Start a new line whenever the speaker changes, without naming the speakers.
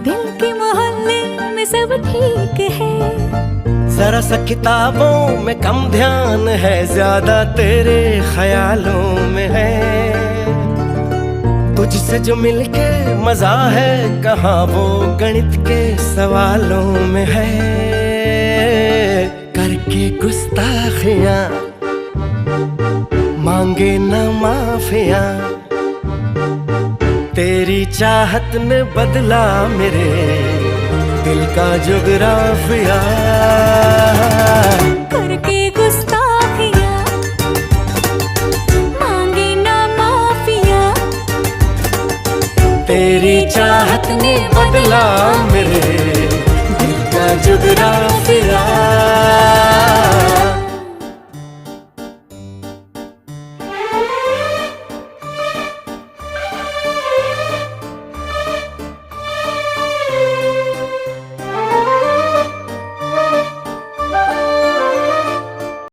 दिल के मोहल्ले में सब ठीक है,
जरा सा किताबों में कम ध्यान है, ज्यादा तेरे ख्यालों में है। तुझसे जो मिलके मजा है, कहाँ वो गणित के सवालों में है। करके गुस्ताखियां मांगे न माफियां, तेरी चाहत ने बदला मेरे दिल का जुगराफिया।
करके गुस्ताखियां मांगे ना माफिया,
तेरी चाहत ने बदला मेरे दिल का जुगराफिया।